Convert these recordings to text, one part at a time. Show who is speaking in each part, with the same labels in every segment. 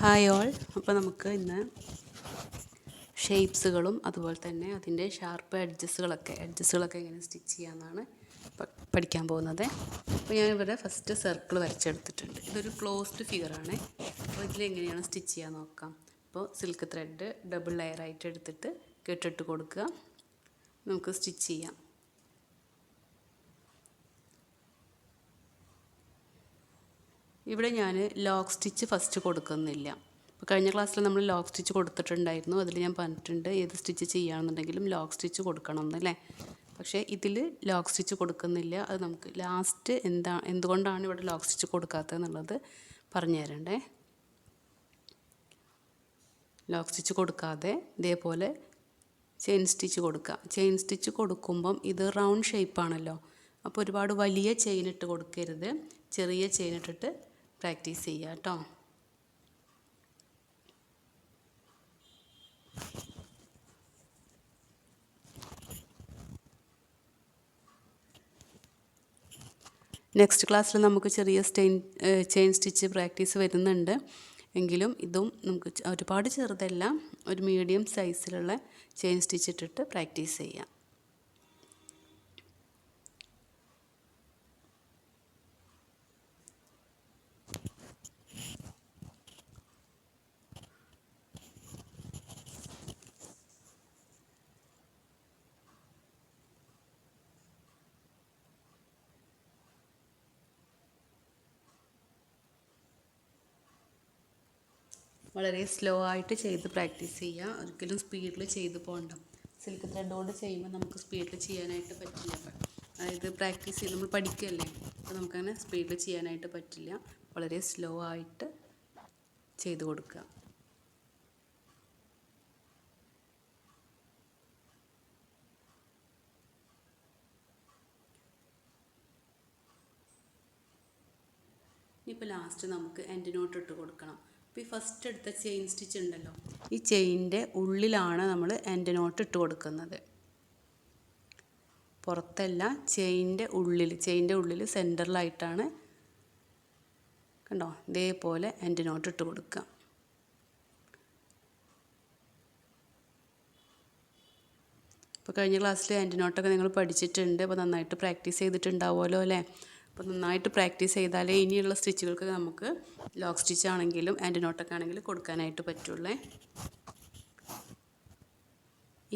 Speaker 1: Hi all. അപ്പോൾ നമുക്ക് ഇന്ന് ഷേപ്സുകളും അതുപോലെ തന്നെ അതിൻ്റെ ഷാർപ്പ് എഡ്ജസുകളൊക്കെ എങ്ങനെ സ്റ്റിച്ച് ചെയ്യാമെന്നാണ് പഠിക്കാൻ പോകുന്നത്. അപ്പോൾ ഞാനിവിടെ ഫസ്റ്റ് സർക്കിൾ വരച്ചെടുത്തിട്ടുണ്ട്. ഇതൊരു ക്ലോസ്ഡ് ഫിഗറാണ്. അപ്പോൾ ഇതിലെങ്ങനെയാണ് സ്റ്റിച്ച് ചെയ്യാൻ നോക്കാം. അപ്പോൾ സിൽക്ക് ത്രെഡ് ഡബിൾ ലെയറായിട്ട് എടുത്തിട്ട് കെട്ടിട്ട് കൊടുക്കുക. നമുക്ക് സ്റ്റിച്ച് ചെയ്യാം. ഇവിടെ ഞാൻ ലോക്ക് സ്റ്റിച്ച് ഫസ്റ്റ് കൊടുക്കുന്നില്ല. അപ്പോൾ കഴിഞ്ഞ ക്ലാസ്സിൽ നമ്മൾ ലോക്ക് സ്റ്റിച്ച് കൊടുത്തിട്ടുണ്ടായിരുന്നു. അതിൽ ഞാൻ പറഞ്ഞിട്ടുണ്ട് ഏത് സ്റ്റിച്ച് ചെയ്യുകയാണെന്നുണ്ടെങ്കിലും ലോക്ക് സ്റ്റിച്ച് കൊടുക്കണം എന്നല്ലേ. പക്ഷേ ഇതിൽ ലോക്ക് സ്റ്റിച്ച് കൊടുക്കുന്നില്ല. അത് നമുക്ക് ലാസ്റ്റ് എന്തുകൊണ്ടാണ് ഇവിടെ ലോക്ക് സ്റ്റിച്ച് കൊടുക്കാത്തതെന്നുള്ളത് പറഞ്ഞു തരണ്ടേ. ലോക്ക് സ്റ്റിച്ച് കൊടുക്കാതെ ഇതേപോലെ ചെയിൻ സ്റ്റിച്ച് കൊടുക്കുക. ചെയിൻ സ്റ്റിച്ച് കൊടുക്കുമ്പം ഇത് റൗണ്ട് ഷേപ്പാണല്ലോ. അപ്പോൾ ഒരുപാട് വലിയ ചെയിൻ ഇട്ട് കൊടുക്കരുത്. ചെറിയ ചെയിൻ ഇട്ടിട്ട് പ്രാക്ടീസ് ചെയ്യുക കേട്ടോ. നെക്സ്റ്റ് ക്ലാസ്സിൽ നമുക്ക് ചെറിയ ചെയിൻ സ്റ്റിച്ച് പ്രാക്ടീസ് വരുന്നുണ്ട്. എങ്കിലും ഇതും നമുക്ക് ഒരുപാട് ചെറുതല്ല, ഒരു മീഡിയം സൈസിലുള്ള ചെയിൻ സ്റ്റിച്ച് ഇട്ടിട്ട് പ്രാക്ടീസ് ചെയ്യാം. വളരെ സ്ലോ ആയിട്ട് ചെയ്ത് പ്രാക്ടീസ് ചെയ്യുക. ഒരിക്കലും സ്പീഡിൽ ചെയ്ത് പോകണ്ട. സിൽക്ക് ത്രെഡ് കൊണ്ട് ചെയ്യുമ്പോൾ നമുക്ക് സ്പീഡിൽ ചെയ്യാനായിട്ട് പറ്റില്ല. അതായത് പ്രാക്ടീസ് ചെയ്ത് നമ്മൾ പഠിക്കുകയല്ലേ, അപ്പോൾ നമുക്കങ്ങനെ സ്പീഡിൽ ചെയ്യാനായിട്ട് പറ്റില്ല. വളരെ സ്ലോ ആയിട്ട് ചെയ്ത് കൊടുക്കുക. ഇനിയിപ്പോൾ ലാസ്റ്റ് നമുക്ക് എൻഡ് നോട്ട് ഇട്ട് കൊടുക്കണം. അപ്പോൾ ഈ ഫസ്റ്റ് എടുത്ത ചെയിൻ സ്റ്റിച്ച് ഉണ്ടല്ലോ, ഈ ചെയിനിൻ്റെ ഉള്ളിലാണ് നമ്മൾ എൻഡ് നോട്ട് ഇട്ട് കൊടുക്കുന്നത്. പുറത്തല്ല, ചെയിനിൻ്റെ ഉള്ളിൽ സെൻറ്ററിലായിട്ടാണ്. കണ്ടോ, ഇതേപോലെ എൻഡ് നോട്ട് ഇട്ട് കൊടുക്കുക. അപ്പോൾ കഴിഞ്ഞ ക്ലാസ്സിൽ എൻഡ് നോട്ടൊക്കെ നിങ്ങൾ പഠിച്ചിട്ടുണ്ട്. അപ്പോൾ നന്നായിട്ട് പ്രാക്ടീസ് ചെയ്തിട്ടുണ്ടാവുമല്ലോ അല്ലേ. അപ്പോൾ നന്നായിട്ട് പ്രാക്ടീസ് ചെയ്താലേ ഇനിയുള്ള സ്റ്റിച്ചുകൾക്ക് നമുക്ക് ലോക്ക് സ്റ്റിച്ച് ആണെങ്കിലും എൻഡ് നോട്ടൊക്കെ ആണെങ്കിലും കൊടുക്കാനായിട്ട് പറ്റുള്ളൂ.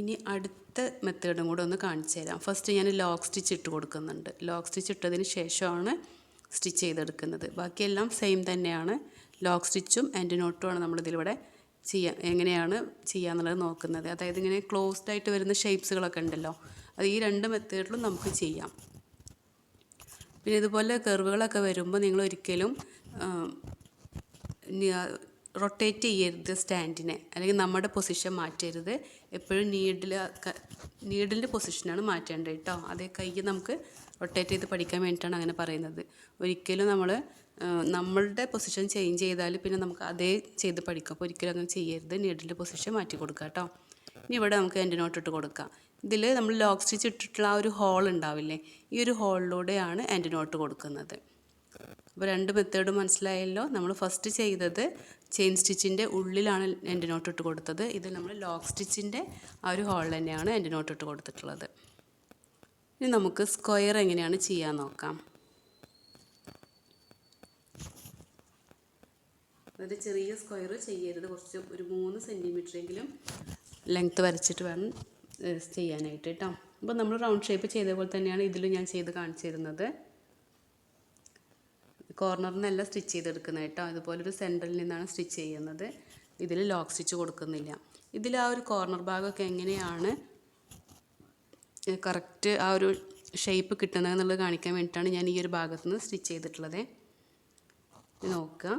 Speaker 1: ഇനി അടുത്ത മെത്തേഡും കൂടെ ഒന്ന് കാണിച്ചു തരാം. ഫസ്റ്റ് ഞാൻ ലോക്ക് സ്റ്റിച്ച് ഇട്ട് കൊടുക്കുന്നുണ്ട്. ലോക്ക് സ്റ്റിച്ച് ഇട്ടതിന് ശേഷമാണ് സ്റ്റിച്ച് ചെയ്തെടുക്കുന്നത്. ബാക്കിയെല്ലാം സെയിം തന്നെയാണ്. ലോക്ക് സ്റ്റിച്ചും എൻഡ് നോട്ടുമാണ് നമ്മളിതിലൂടെ എങ്ങനെയാണ് ചെയ്യാന്നുള്ളത് നോക്കുന്നത്. അതായത് ഇങ്ങനെ ക്ലോസ്ഡ് ആയിട്ട് വരുന്ന ഷേപ്സുകളൊക്കെ ഉണ്ടല്ലോ, അത് ഈ രണ്ട് മെത്തേഡിലും നമുക്ക് ചെയ്യാം. പിന്നെ ഇതുപോലെ കർവുകളൊക്കെ വരുമ്പോൾ നിങ്ങൾ ഒരിക്കലും റൊട്ടേറ്റ് ചെയ്യരുത് സ്റ്റാൻഡിനെ, അല്ലെങ്കിൽ നമ്മുടെ പൊസിഷൻ മാറ്റരുത്. എപ്പോഴും നീഡിലിൻ്റെ പൊസിഷനാണ് മാറ്റേണ്ടത് കേട്ടോ. അതേ കൈ നമുക്ക് റൊട്ടേറ്റ് ചെയ്ത് പഠിക്കാൻ വേണ്ടിയിട്ടാണ് അങ്ങനെ പറയുന്നത്. ഒരിക്കലും നമ്മളുടെ പൊസിഷൻ ചേഞ്ച് ചെയ്താൽ പിന്നെ നമുക്ക് അതേ ചെയ്ത് പഠിക്കും. അപ്പോൾ ഒരിക്കലും അങ്ങനെ ചെയ്യരുത്. നീഡിലിൻ്റെ പൊസിഷൻ മാറ്റി കൊടുക്കുക കേട്ടോ. ഇനി ഇവിടെ നമുക്ക് എൻഡ് നോട്ട് ഇട്ട് കൊടുക്കാം. ഇതിൽ നമ്മൾ ലോക്ക് സ്റ്റിച്ച് ഇട്ടിട്ടുള്ള ആ ഒരു ഹോൾ ഉണ്ടാവില്ലേ, ഈ ഒരു ഹോളിലൂടെയാണ് എൻഡ് നോട്ട് കൊടുക്കുന്നത്. അപ്പോൾ രണ്ട് മെത്തേഡ് മനസ്സിലായല്ലോ. നമ്മൾ ഫസ്റ്റ് ചെയ്തത് ചെയിൻ സ്റ്റിച്ചിൻ്റെ ഉള്ളിലാണ് എൻഡ് നോട്ട് ഇട്ട് കൊടുത്തത്. ഇത് നമ്മൾ ലോക്ക് സ്റ്റിച്ചിൻ്റെ ആ ഒരു ഹോളിൽ തന്നെയാണ് എൻഡ് നോട്ട് ഇട്ട് കൊടുത്തിട്ടുള്ളത്. ഇനി നമുക്ക് സ്ക്വയർ എങ്ങനെയാണ് ചെയ്യാൻ നോക്കാം. അതായത് ചെറിയ സ്ക്വയർ ചെയ്യരുത്. ഒരു 3 സെൻറ്റിമീറ്ററെങ്കിലും ലെങ്ത്ത് വരച്ചിട്ട് വേണം ചെയ്യാനായിട്ട് കേട്ടോ. അപ്പോൾ നമ്മൾ റൗണ്ട് ഷേപ്പ് ചെയ്ത പോലെ തന്നെയാണ് ഇതിലും ഞാൻ ചെയ്ത് കാണിച്ചു തരുന്നത്. കോർണറിൽ നിന്നല്ല സ്റ്റിച്ച് ചെയ്തെടുക്കുന്നത് കേട്ടോ. ഇതുപോലൊരു സെൻറ്ററിൽ നിന്നാണ് സ്റ്റിച്ച് ചെയ്യുന്നത്. ഇതിൽ ലോക്ക് സ്റ്റിച്ച് കൊടുക്കുന്നില്ല. ഇതിൽ ആ ഒരു കോർണർ ഭാഗമൊക്കെ എങ്ങനെയാണ് കറക്റ്റ് ആ ഒരു ഷേപ്പ് കിട്ടുന്നത് എന്നുള്ളത് കാണിക്കാൻ വേണ്ടിയിട്ടാണ് ഞാൻ ഈ ഒരു ഭാഗത്ത് നിന്ന് സ്റ്റിച്ച് ചെയ്തിട്ടുള്ളത്. നോക്കുക,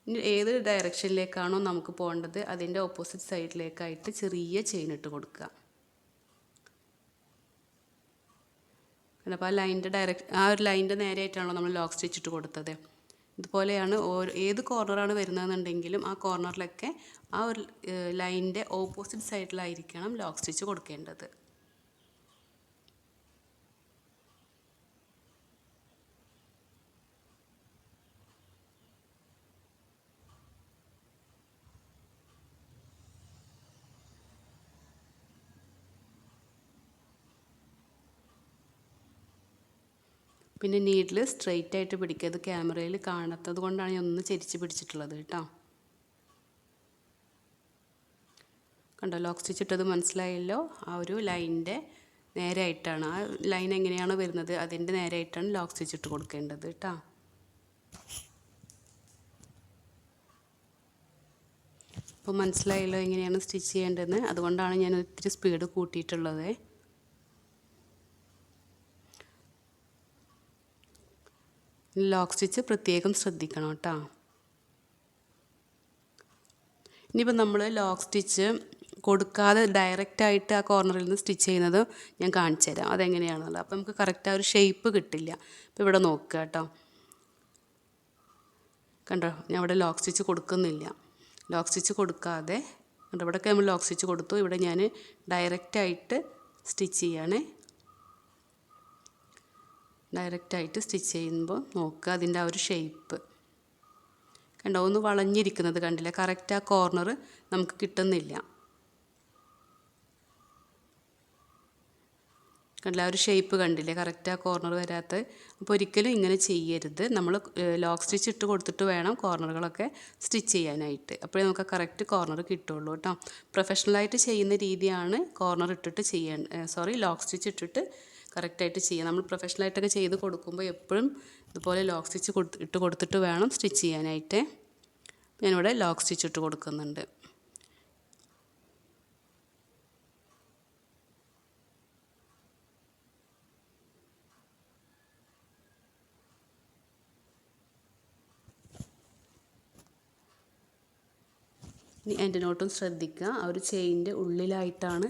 Speaker 1: ഇനി ഏത് ഡയറക്ഷനിലേക്കാണോ നമുക്ക് പോകേണ്ടത് അതിൻ്റെ ഓപ്പോസിറ്റ് സൈഡിലേക്കായിട്ട് ചെറിയ ചെയിൻ ഇട്ട് കൊടുക്കുക. അപ്പോൾ ആ ഒരു ലൈനിൻ്റെ നേരെയായിട്ടാണല്ലോ നമ്മൾ ലോക്ക് സ്റ്റിച്ച് ഇട്ട് കൊടുത്തത്. ഇതുപോലെയാണ് ഏത് കോർണറാണ് വരുന്നതെന്നുണ്ടെങ്കിലും ആ കോർണറിലൊക്കെ ആ ഒരു ലൈനിൻ്റെ ഓപ്പോസിറ്റ് സൈഡിലായിരിക്കണം ലോക്ക് സ്റ്റിച്ച് കൊടുക്കേണ്ടത്. പിന്നെ നീഡിൽ സ്ട്രെയിറ്റ് ആയിട്ട് പിടിക്കുക. ഇത് ക്യാമറയിൽ കാണാത്തത് കൊണ്ടാണ് ഞാൻ ഒന്ന് ചെരിച്ച് പിടിച്ചിട്ടുള്ളത് കേട്ടോ. കണ്ടോ, ലോക്ക് സ്റ്റിച്ച് ഇട്ടത് മനസ്സിലായല്ലോ. ആ ഒരു ലൈനിൻ്റെ നേരെയായിട്ടാണ്, ആ ലൈൻ എങ്ങനെയാണോ വരുന്നത് അതിൻ്റെ നേരെയായിട്ടാണ് ലോക്ക് സ്റ്റിച്ച് ഇട്ട് കൊടുക്കേണ്ടത് കേട്ടോ. അപ്പോൾ മനസ്സിലായല്ലോ എങ്ങനെയാണ് സ്റ്റിച്ച് ചെയ്യേണ്ടതെന്ന്. അതുകൊണ്ടാണ് ഞാൻ ഒത്തിരി സ്പീഡ് കൂട്ടിയിട്ടുള്ളത്. ലോക്ക് സ്റ്റിച്ച് പ്രത്യേകം ശ്രദ്ധിക്കണം കേട്ടോ. ഇനിയിപ്പോൾ നമ്മൾ ലോക്ക് സ്റ്റിച്ച് കൊടുക്കാതെ ഡയറക്റ്റായിട്ട് ആ കോർണറിൽ നിന്ന് സ്റ്റിച്ച് ചെയ്യുന്നത് ഞാൻ കാണിച്ചു തരാം അതെങ്ങനെയാണെന്നുള്ളത്. അപ്പോൾ നമുക്ക് കറക്റ്റ് ആ ഒരു ഷേപ്പ് കിട്ടില്ല. അപ്പോൾ ഇവിടെ നോക്കുക കേട്ടോ. കണ്ടോ, ഞാൻ ഇവിടെ ലോക്ക് സ്റ്റിച്ച് കൊടുക്കുന്നില്ല. ലോക്ക് സ്റ്റിച്ച് കൊടുക്കാതെ കണ്ടോ, ഇവിടെയൊക്കെ നമ്മൾ ലോക്ക് സ്റ്റിച്ച് കൊടുത്തു. ഇവിടെ ഞാൻ ഡയറക്റ്റായിട്ട് സ്റ്റിച്ച് ചെയ്യാണ്. ഡയറക്റ്റായിട്ട് സ്റ്റിച്ച് ചെയ്യുമ്പോൾ നോക്കുക അതിൻ്റെ ആ ഒരു ഷേപ്പ് കണ്ടോ, ഒന്ന് വളഞ്ഞിരിക്കുന്നത് കണ്ടില്ല. കറക്റ്റ് ആ കോർണർ നമുക്ക് കിട്ടുന്നില്ല. കണ്ടില്ല, ആ ഒരു ഷേപ്പ് കണ്ടില്ലേ, കറക്റ്റ് ആ കോർണർ വരാത്ത. അപ്പോൾ ഒരിക്കലും ഇങ്ങനെ ചെയ്യരുത്. നമ്മൾ ലോക്ക് സ്റ്റിച്ച് ഇട്ട് കൊടുത്തിട്ട് വേണം കോർണറുകളൊക്കെ സ്റ്റിച്ച് ചെയ്യാനായിട്ട്. അപ്പോഴേ നമുക്ക് കറക്റ്റ് കോർണർ കിട്ടുള്ളൂ കേട്ടോ. പ്രൊഫഷണലായിട്ട് ചെയ്യുന്ന രീതിയാണ് കോർണർ ഇട്ടിട്ട് ലോക്ക് സ്റ്റിച്ച് ഇട്ടിട്ട് കറക്റ്റായിട്ട് ചെയ്യുക. നമ്മൾ പ്രൊഫഷണലായിട്ടൊക്കെ ചെയ്ത് കൊടുക്കുമ്പോൾ എപ്പോഴും ഇതുപോലെ ലോക്ക് സ്റ്റിച്ച് ഇട്ട് കൊടുത്തിട്ട് വേണം സ്റ്റിച്ച് ചെയ്യാനായിട്ട്. ഞാനിവിടെ ലോക്ക് സ്റ്റിച്ച് ഇട്ട് കൊടുക്കുന്നുണ്ട്. ഇനി എൻ്റെ നോട്ടും ശ്രദ്ധിക്കുക, ആ ഒരു ചെയിൻ്റെ ഉള്ളിലായിട്ടാണ്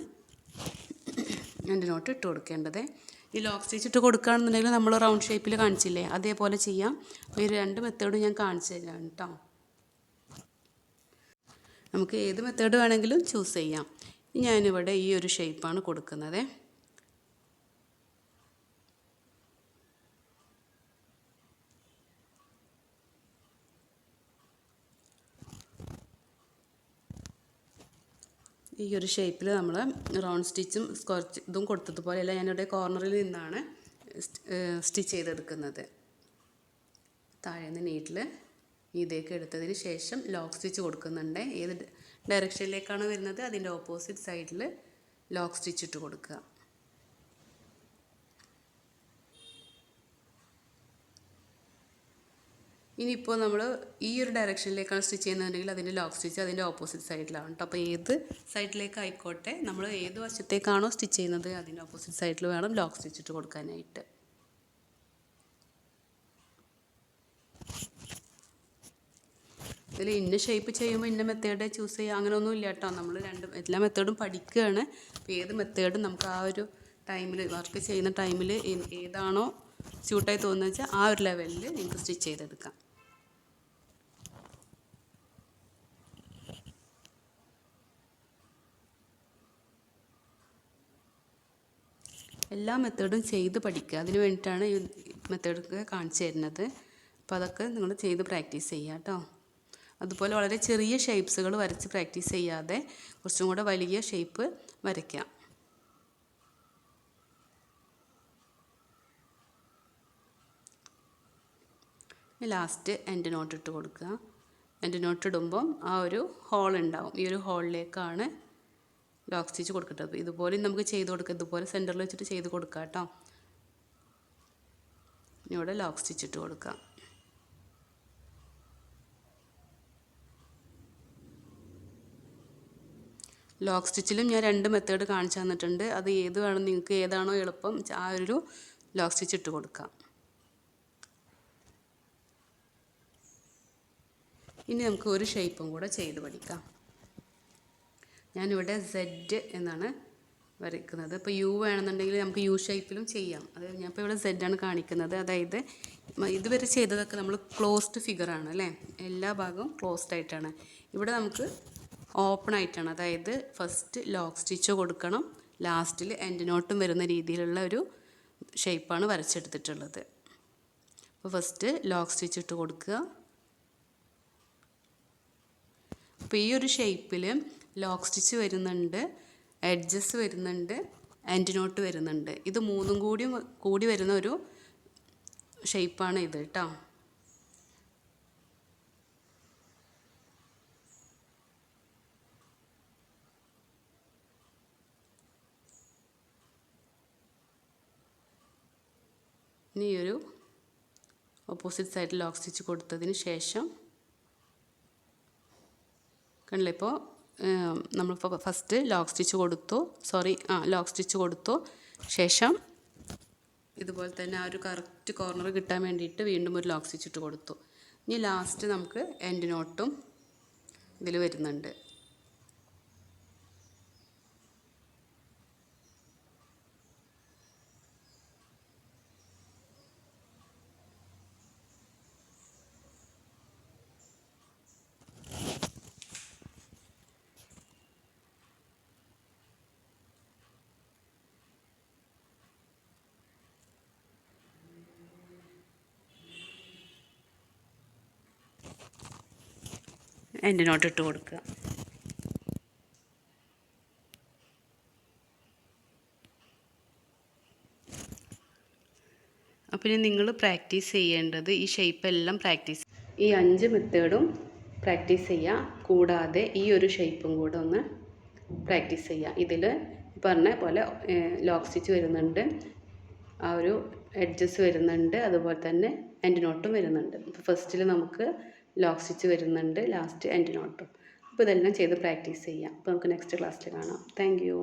Speaker 1: എൻ്റെ നോട്ട് ഇട്ട് കൊടുക്കേണ്ടത്. ഈ ലോക്ക് സ്റ്റിച്ച് ഇട്ട് കൊടുക്കുകയാണെന്നുണ്ടെങ്കിൽ നമ്മൾ റൗണ്ട് ഷേപ്പിൽ കാണിച്ചില്ലേ അതേപോലെ ചെയ്യാം. അപ്പോൾ ഈ രണ്ട് മെത്തേഡും ഞാൻ കാണിച്ചു തരാം കേട്ടോ. നമുക്ക് ഏത് മെത്തേഡ് വേണമെങ്കിലും ചൂസ് ചെയ്യാം. ഞാനിവിടെ ഈ ഒരു ഷേപ്പാണ് കൊടുക്കുന്നത്. ഈ ഒരു ഷേപ്പിൽ നമ്മൾ റൗണ്ട് സ്റ്റിച്ചും സ്ക്വയർ ഇതും കൊടുത്തതുപോലെയല്ല, ഞാനിവിടെ കോർണറിൽ നിന്നാണ് സ്റ്റിച്ച് ചെയ്തെടുക്കുന്നത്. താഴേന്ന് നീഡിൽ ഇതേക്ക് എടുത്തതിന് ശേഷം ലോക്ക് സ്റ്റിച്ച് കൊടുക്കുന്നുണ്ട്. ഏത് ഡയറക്ഷനിലേക്കാണ് വരുന്നത് അതിൻ്റെ ഓപ്പോസിറ്റ് സൈഡിൽ ലോക്ക് സ്റ്റിച്ച് ഇട്ട് കൊടുക്കുക. ഇനിയിപ്പോൾ നമ്മൾ ഈ ഒരു ഡയറക്ഷനിലേക്കാണ് സ്റ്റിച്ച് ചെയ്യുന്നതെങ്കിൽ അതിൻ്റെ ലോക്ക് സ്റ്റിച്ച് അതിൻ്റെ ഓപ്പോസിറ്റ് സൈഡിലാണ് കേട്ടോ. അപ്പോൾ ഏത് സൈഡിലേക്ക് ആയിക്കോട്ടെ, നമ്മൾ ഏത് വശത്തേക്കാണോ സ്റ്റിച്ച് ചെയ്യുന്നത് അതിൻ്റെ ഓപ്പോസിറ്റ് സൈഡിൽ വേണം ലോക്ക് സ്റ്റിച്ച് ഇട്ട് കൊടുക്കാനായിട്ട്. ഇതിൽ ഇന്ന ഷേപ്പ് ചെയ്യുമ്പോൾ ഇന്ന മെത്തേഡ് ചൂസ് ചെയ്യുക അങ്ങനെയൊന്നും ഇല്ല കേട്ടോ. നമ്മൾ എല്ലാ മെത്തേഡും പഠിക്കുകയാണ്. അപ്പോൾ ഏത് മെത്തേഡും നമുക്ക് ആ ഒരു ടൈമിൽ വർക്ക് ചെയ്യുന്ന ടൈമിൽ ഏതാണോ സ്യൂട്ടായി തോന്നുന്നത് വെച്ചാൽ ആ ഒരു ലെവലിൽ നിങ്ങൾക്ക് സ്റ്റിച്ച് ചെയ്തെടുക്കാം. എല്ലാ മെത്തേഡും ചെയ്ത് പഠിക്കുക. അതിന് വേണ്ടിയിട്ടാണ് ഈ മെത്തേഡൊക്കെ കാണിച്ചു തരുന്നത്. അപ്പോൾ അതൊക്കെ നിങ്ങൾ ചെയ്ത് പ്രാക്ടീസ് ചെയ്യുക കേട്ടോ. അതുപോലെ വളരെ ചെറിയ ഷേപ്സുകൾ വരച്ച് പ്രാക്ടീസ് ചെയ്യാതെ കുറച്ചും കൂടെ വലിയ ഷേപ്പ് വരയ്ക്കാം. ലാസ്റ്റ് എൻഡ് നോട്ട് ഇട്ട് കൊടുക്കുക. എൻഡ് നോട്ട് ഇടുമ്പം ആ ഒരു ഹോൾ ഉണ്ടാവും. ഈ ഒരു ഹോളിലേക്കാണ് ലോക്ക് സ്റ്റിച്ച് കൊടുക്കേണ്ടത്. ഇതുപോലെ നമുക്ക് ചെയ്ത് കൊടുക്കാം. ഇതുപോലെ സെൻറ്ററിൽ വെച്ചിട്ട് ചെയ്ത് കൊടുക്കാം കേട്ടോ. ഇവിടെ ലോക്ക് സ്റ്റിച്ച് ഇട്ട് കൊടുക്കാം. ലോക്ക് സ്റ്റിച്ചിലും ഞാൻ 2 മെത്തേഡ് കാണിച്ചു തന്നിട്ടുണ്ട്. അത് ഏത് വേണം നിങ്ങൾക്ക് ഏതാണോ എളുപ്പം ആ ഒരു ലോക്ക് സ്റ്റിച്ച് ഇട്ട് കൊടുക്കാം. ഇനി നമുക്ക് ഒരു ഷേപ്പും കൂടെ ചെയ്ത് പഠിക്കാം. ഞാനിവിടെ Z എന്നാണ് വരയ്ക്കുന്നത്. ഇപ്പോൾ യു വേണമെന്നുണ്ടെങ്കിൽ നമുക്ക് യു ഷേപ്പിലും ചെയ്യാം. അത് ഞാനിപ്പോൾ ഇവിടെ Z ആണ് കാണിക്കുന്നത്. അതായത് ഇതുവരെ ചെയ്തതൊക്കെ നമ്മൾ ക്ലോസ്ഡ് ഫിഗറാണ് അല്ലേ, എല്ലാ ഭാഗവും ക്ലോസ്ഡ് ആയിട്ടാണ്. ഇവിടെ നമുക്ക് ഓപ്പൺ ആയിട്ടാണ്. അതായത് ഫസ്റ്റ് ലോക്ക് സ്റ്റിച്ച് കൊടുക്കണം, ലാസ്റ്റിൽ എൻഡ് നോട്ടും വരുന്ന രീതിയിലുള്ള ഒരു ഷേപ്പാണ് വരച്ചെടുത്തിട്ടുള്ളത്. അപ്പോൾ ഫസ്റ്റ് ലോക്ക് സ്റ്റിച്ച് ഇട്ട് കൊടുക്കുക. അപ്പോൾ ഈ ഒരു ഷേപ്പിൽ ലോക്ക് സ്റ്റിച്ച് വരുന്നുണ്ട്, എഡ്ജസ് വരുന്നുണ്ട്, എൻഡ് നോട്ട് വരുന്നുണ്ട്. ഇത് മൂന്നും കൂടി വരുന്ന ഒരു ഷേപ്പാണ് ഇത് കേട്ടോ. ഇനി ഒരു ഓപ്പോസിറ്റ് സൈഡിൽ ലോക്ക് സ്റ്റിച്ച് കൊടുത്തതിന് ശേഷം കണ്ടില്ലേ, ഇപ്പോൾ നമ്മളിപ്പോൾ ഫസ്റ്റ് ലോക്ക് സ്റ്റിച്ച് കൊടുത്തു, ലോക്ക് സ്റ്റിച്ച് കൊടുത്തു, ശേഷം ഇതുപോലെ തന്നെ ആ ഒരു കറക്റ്റ് കോർണർ കിട്ടാൻ വേണ്ടിയിട്ട് വീണ്ടും ഒരു ലോക്ക് സ്റ്റിച്ച് ഇട്ട് കൊടുത്തു. ഇനി ലാസ്റ്റ് നമുക്ക് എൻഡ് നോട്ടും ഇതിൽ വരുന്നുണ്ട്. എൻഡ് നോട്ട് ഇട്ട് കൊടുക്കുക. അപ്പോൾ ഇനി നിങ്ങൾ പ്രാക്ടീസ് ചെയ്യേണ്ടത് ഈ ഷേപ്പ് എല്ലാം ഈ 5 മെത്തേഡും പ്രാക്ടീസ് ചെയ്യുക. കൂടാതെ ഈ ഒരു ഷേപ്പും കൂടെ ഒന്ന് പ്രാക്ടീസ് ചെയ്യുക. ഇതിൽ പറഞ്ഞ പോലെ ലോക്ക് സ്റ്റിച്ച് വരുന്നുണ്ട്, ആ ഒരു എഡ്ജസ് വരുന്നുണ്ട്, അതുപോലെ തന്നെ എൻഡ് നോട്ടും വരുന്നുണ്ട്. ഇപ്പോൾ ഫസ്റ്റിൽ നമുക്ക് ലോക്ക് സ്റ്റിച്ച് വരുന്നുണ്ട്, ലാസ്റ്റ് എൻഡ് നോട്ടും. അപ്പോൾ ഇതെല്ലാം ചെയ്ത് പ്രാക്ടീസ് ചെയ്യാം. അപ്പോൾ നമുക്ക് നെക്സ്റ്റ് ക്ലാസ്സിൽ കാണാം. Thank you.